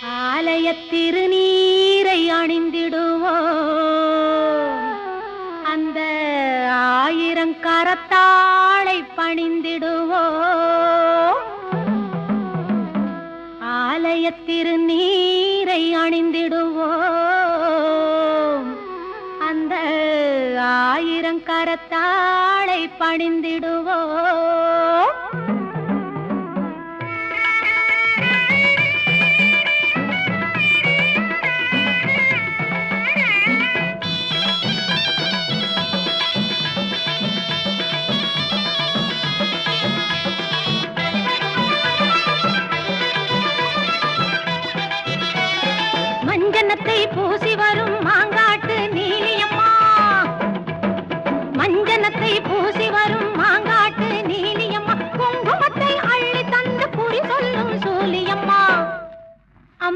ஆலய திருநீரை அணிந்திடுவோம், அந்த ஆயிரங்கரத்தாளை பணிந்திடுவோம். ஆலய திருநீரை அணிந்திடுவோம், அந்த ஆயிரங்கரத்தாளை பணிந்திடுவோம். மஞ்சனத்தை பூசி வரும்